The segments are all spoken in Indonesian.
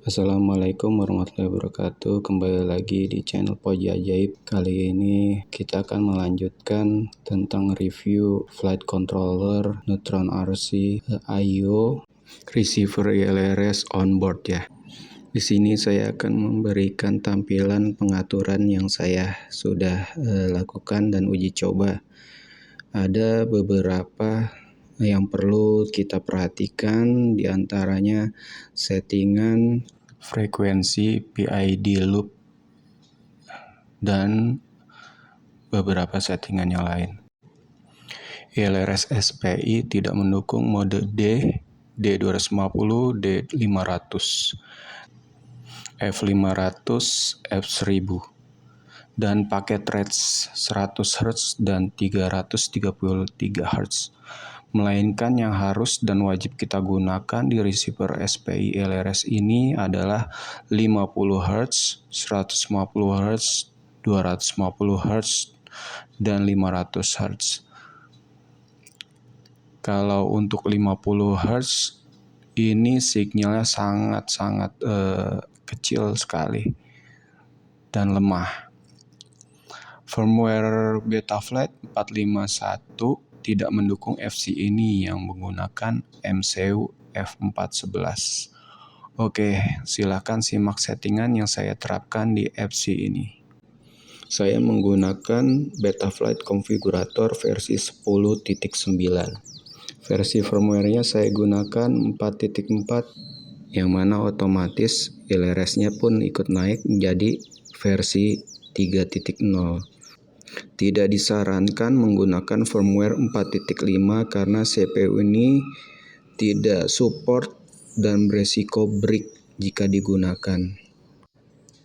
Assalamualaikum warahmatullahi wabarakatuh. Kembali lagi di channel Poji Ajaib. Kali ini kita akan melanjutkan tentang review flight controller Neutron RC IO receiver ILRS onboard ya. Di sini saya akan memberikan tampilan pengaturan yang saya sudah lakukan dan uji coba. Ada beberapa yang perlu kita perhatikan, diantaranya settingan frekuensi PID loop dan beberapa settingan yang lain. ILRS SPI tidak mendukung mode D, D250, D500, F500, F1000 dan paket range 100 Hz dan 333 Hz. Melainkan yang harus dan wajib kita gunakan di receiver SPI ILRS ini adalah 50 Hz, 150 Hz, 250 Hz, dan 500 Hz. Kalau untuk 50 Hz ini sinyalnya sangat-sangat kecil sekali dan lemah. Firmware Betaflight 451 tidak mendukung FC ini yang menggunakan MCU F411. Oke, silakan simak settingan yang saya terapkan di FC ini. Saya menggunakan Betaflight Configurator versi 10.9. Versi firmware-nya saya gunakan 4.4 yang mana otomatis ILRS-nya pun ikut naik menjadi versi 3.0. Tidak disarankan menggunakan firmware 4.5 karena CPU ini tidak support dan beresiko break jika digunakan.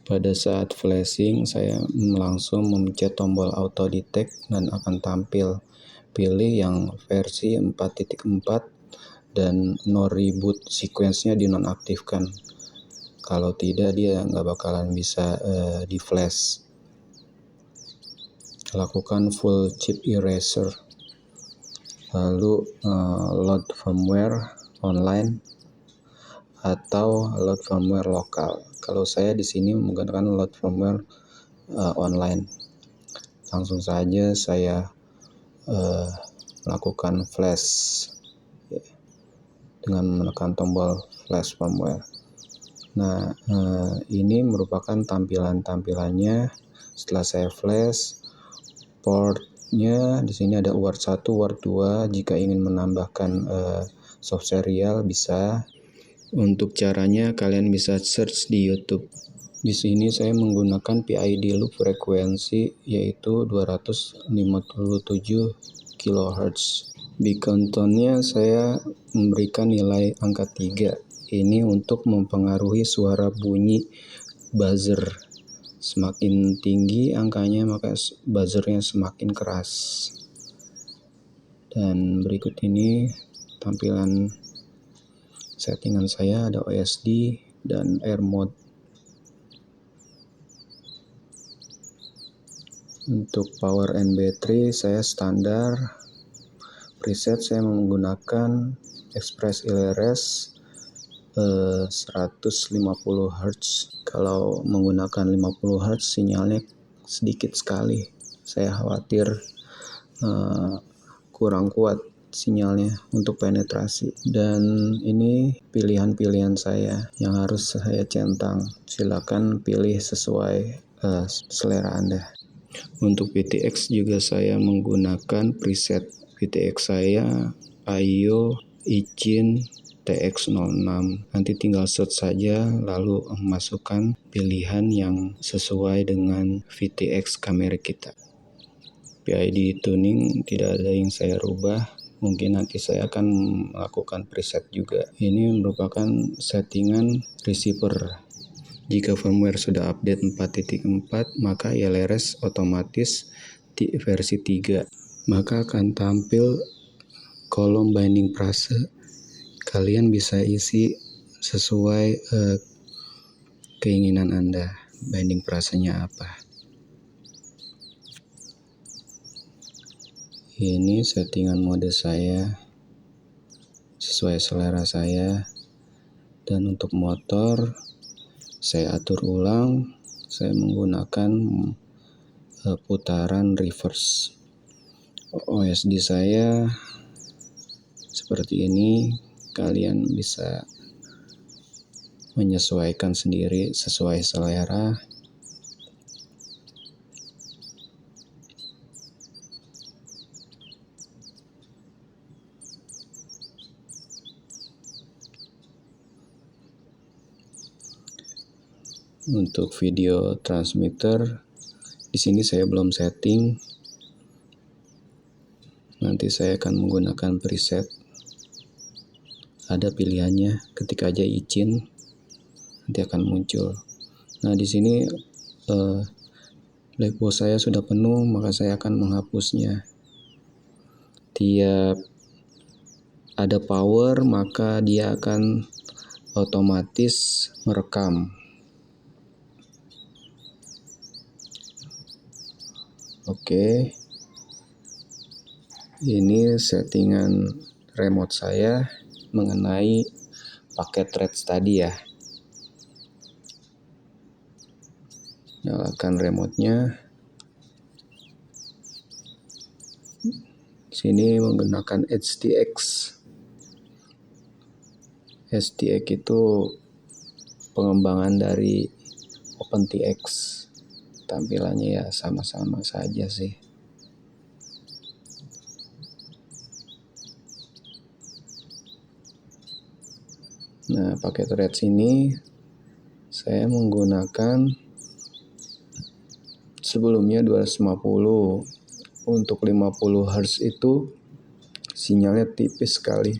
Pada saat flashing, saya langsung memencet tombol auto detect dan akan tampil. Pilih yang versi 4.4 dan no reboot sequence-nya dinonaktifkan. Kalau tidak, dia nggak bakalan bisa di flash. Lakukan full chip eraser, lalu load firmware online atau load firmware lokal. Kalau saya di sini menggunakan load firmware online. Langsung saja saya melakukan flash dengan menekan tombol flash firmware. Nah, ini merupakan tampilannya setelah saya flash. Portnya di sini ada word 1, word 2. Jika ingin menambahkan soft serial bisa. Untuk caranya kalian bisa search di YouTube. Di sini saya menggunakan PID loop frekuensi yaitu 257 kHz. Beacon tone-nya saya memberikan nilai angka 3. Ini untuk mempengaruhi suara bunyi buzzer. Semakin tinggi angkanya maka buzzernya semakin keras. Dan berikut ini tampilan settingan saya, ada OSD dan air mode. Untuk power and battery saya standar. Preset saya menggunakan Express ILRS 150 Hz. Kalau menggunakan 50 Hz sinyalnya sedikit sekali. Saya khawatir kurang kuat sinyalnya untuk penetrasi. Dan ini pilihan-pilihan saya yang harus saya centang. Silakan pilih sesuai selera Anda. Untuk VTX juga saya menggunakan preset VTX saya IO Ichin TX06. Nanti tinggal search saja lalu masukkan pilihan yang sesuai dengan VTX kamera kita. PID tuning tidak ada yang saya rubah. Mungkin nanti saya akan melakukan preset juga. Ini merupakan settingan receiver. Jika firmware sudah update 4.4, maka ILRS otomatis di versi 3. Maka akan tampil kolom binding prase. Kalian bisa isi sesuai keinginan Anda, binding prasenya apa. Ini settingan mode saya sesuai selera saya. Dan untuk motor Saya atur ulang, saya menggunakan putaran reverse. OSD saya seperti ini, kalian bisa menyesuaikan sendiri sesuai selera. Untuk video transmitter, di sini saya belum setting. Nanti saya akan menggunakan preset. Ada pilihannya, ketik aja izin, nanti akan muncul. Nah, di sini blackbox saya sudah penuh, maka saya akan menghapusnya. Tiap ada power, maka dia akan otomatis merekam. Oke, ini settingan remote saya mengenai paket threads tadi ya. Nyalakan remote-nya. Sini menggunakan HTX. HTX itu pengembangan dari OpenTX. Tampilannya ya sama-sama saja sih. Nah, pakai threads ini saya menggunakan sebelumnya 250. Untuk 50 Hz itu sinyalnya tipis sekali.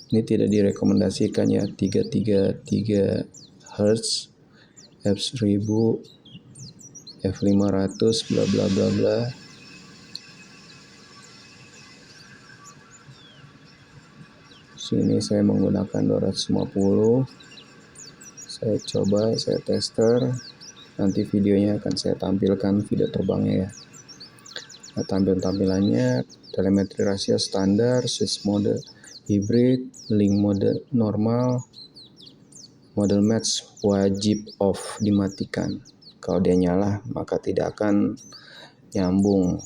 Ini tidak direkomendasikan ya, 333 Hz, F1000, F500, bla bla bla bla. Sini saya menggunakan 250. Saya coba, saya tester. Nanti videonya akan saya tampilkan, video terbangnya ya. Nah, tampilannya telemetri rasio standar, switch mode hybrid, link mode normal, model match wajib off, dimatikan. Kalau dia nyala maka tidak akan nyambung,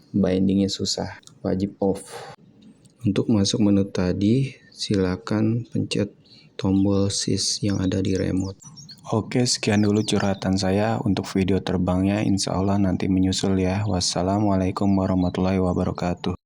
bindingnya susah, wajib off. Untuk masuk menu tadi silakan pencet tombol shift yang ada di remote. Oke, sekian dulu curhatan saya. Untuk video terbangnya insya Allah nanti menyusul ya. Wassalamualaikum warahmatullahi wabarakatuh.